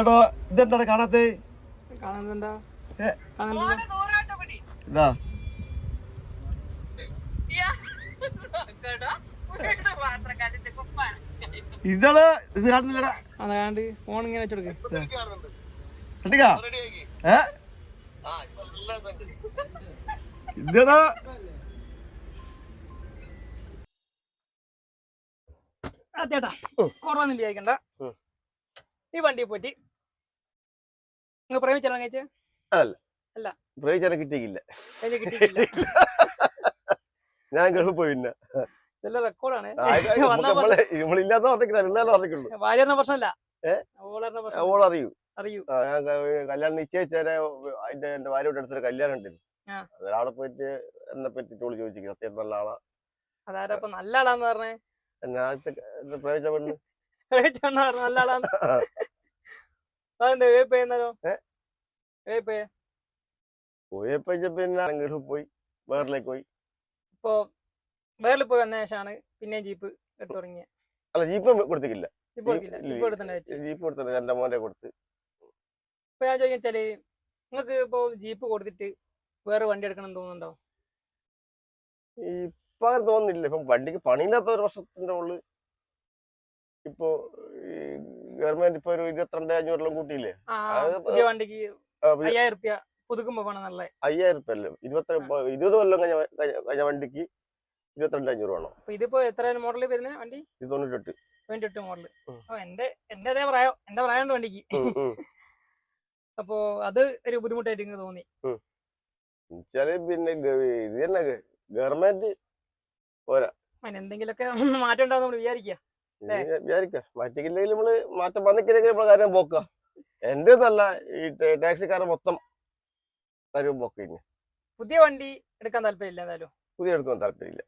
ഇതെന്താണ് കാണാത്തെ? ഇതാണ് ഇത് കാണുന്നില്ലടാ. ഫോൺ ഇങ്ങനെ വെച്ചെടുക്ക ഇതാടാ ചേട്ടാ കുറവൊന്നും വിചാരിക്കണ്ട. ഈ വണ്ടിയെ പോയിട്ട് നിങ്ങൾ പ്രേമിച്ചാണ് കഴിച്ചേ? അല്ല പ്രേമിച്ചാനെ കിട്ടിയില്ല. കിട്ടിയില്ല. ഞാൻ ഗൾഫിൽ പോയില്ല. ഇതെല്ലാം റെക്കോർഡാണ്. ഭാര്യ പ്രശ്നമല്ല, ഓളറിയൂ. കല്യാണം നിശ്ചയിച്ചേരെ എന്റെ ഭാര്യയുടെ അടുത്തൊരു കല്യാണം ഉണ്ടായിരുന്നു. അവിടെ പോയിട്ട് എന്നെ പറ്റി ഓള് ചോദിച്ചു സത്യം നല്ല ആളാ. അതാരപ്പ നല്ല ആളാന്ന് പറഞ്ഞേ? പ്രേമിച്ച പെണ്ണ് നല്ല ആളാന്ന്. അതെന്താ വേപ്പ് ചെയ്യുന്നല്ലോ? പിന്നെ ഗൾഫിൽ പോയി, വേറിലേക്ക് പോയി. ഇപ്പൊ വേറിൽ പോയി വന്ന ശേഷമാണ് പിന്നെ ജീപ്പ് എടുത്തു തുടങ്ങിയത്. അല്ല, ജീപ്പ് കൊടുത്തിട്ടില്ല. ജീപ്പ് കൊടുത്തില്ല, എന്റെ മോനെ കൊടുത്ത്. ഇപ്പൊ ഞാൻ ചോദിച്ചാല് നിങ്ങക്ക് ഇപ്പൊ ജീപ്പ് കൊടുത്തിട്ട് വേറെ വണ്ടി എടുക്കണം തോന്നുന്നുണ്ടോ? ഇപ്പൊ അങ്ങനെ തോന്നുന്നില്ല. ഇപ്പം വണ്ടിക്ക് പണിയില്ലാത്ത ഒരു വർഷത്തിന്റെ ഉള്ളിൽ ഇപ്പൊ ഗവൺമെന്റ് ഇപ്പൊ ഒരു 22,500 കൂട്ടിയില്ലേ? പുതിയ വണ്ടിക്ക് 5,000 രൂപ പുതുക്കുമ്പോ വേണം. നല്ല 5,000 രൂപ അല്ലേ? 20 കൊല്ലം കഴിഞ്ഞ വണ്ടിക്ക് 22,500 വേണം. ഇതിപ്പോ എത്ര മോഡല് വരുന്നത് വണ്ടി? 98 മോഡല്. എന്റെ പ്രായം വണ്ടിക്ക്. അപ്പൊ അത് ഒരു ബുദ്ധിമുട്ടായിട്ട് എനിക്ക് തോന്നി. പിന്നെ ഇത് തന്നെ ഗവൺമെന്റ് പോരാ. എന്തെങ്കിലുമൊക്കെ മാറ്റം ഉണ്ടാവും നമ്മൾ വിചാരിക്കാം. മാറ്റിക്കില്ലെങ്കിൽ നമ്മള് മാറ്റം വന്നിക്കില്ലെങ്കിൽ നമ്മളെ കാര്യം പോക്കാം. എന്റെ നല്ല ഈ ടാക്സിക്കാരെ മൊത്തം കാര്യം പോക്കഴിഞ്ഞു. പുതിയ വണ്ടി എടുക്കാൻ താല്പര്യമില്ല. എന്തായാലും പുതിയ എടുക്കാൻ താല്പര്യമില്ല.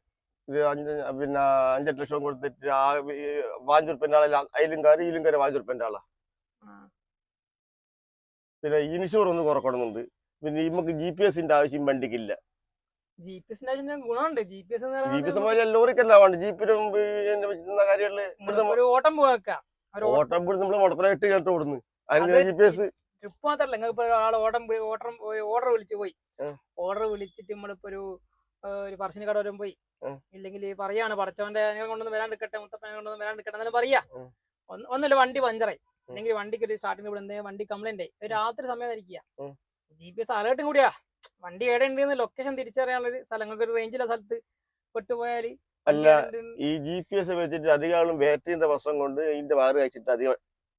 ഇത് 5-8 ലക്ഷം കൊടുത്തിട്ട് വാഞ്ചുറുപ്പിന്റെ ആളെ അതിലും കയറി ഇതിലും കയറി വാഞ്ചുറുപ്പിന്റെ ആളാ. പിന്നെ ഇൻഷൂർ ഒന്ന് കുറക്കണമെന്നുണ്ട്. പിന്നെ നമുക്ക് GPS-ന്റെ ആവശ്യം വണ്ടിക്കില്ല. ഗുണമുണ്ട്. ലോറിക്കല്ല വേണ്ട. ജീപ്പിനും കാര്യങ്ങളില് ഓട്ടം നമ്മള് മുടപ്പുറ 8 കിലോമീറ്റർ ഓടുന്നു. അതിന് GPS ട്രിപ്പ് മാത്രല്ല, നിങ്ങൾക്ക് ഓർഡർ വിളിച്ചു പോയി. ഓർഡർ വിളിച്ചിട്ട് നമ്മളിപ്പോ ഒരു പറശ്ശിനി കട വരും പോയി, ഇല്ലെങ്കിൽ പറയാണ് പടച്ചവന്റെ കൊണ്ടൊന്ന് വരാണ്ടിരിക്കട്ടെ, മുത്തപ്പനെ കൊണ്ടൊന്ന് വരാണ്ടിരിക്കട്ടെ എന്നാലും പറയാ. ഒന്നല്ല വണ്ടി പഞ്ചറായി, അല്ലെങ്കിൽ വണ്ടിക്ക് ഒരു സ്റ്റാർട്ടിംഗ് ഇവിടെ എന്തെങ്കിലും വണ്ടി കംപ്ലൈന്റ് ആയി രാത്രി സമയം ഇരിക്കുക. GPS അലേർട്ടും കൂടിയാ വണ്ടി എവിടെ ഉണ്ടെന്ന് ലൊക്കേഷൻ തിരിച്ചറിയാനുള്ള സ്ഥലങ്ങൾക്ക് ഒരു റേഞ്ചിലെ സ്ഥലത്ത് പെട്ടുപോയാല്. അല്ല, ഈ GPS വെച്ചിട്ട് അധികം ബാറ്ററിന്റെ പ്രശ്നം കൊണ്ട് ഇതിന്റെ വാറ് കഴിച്ചിട്ട് അധികം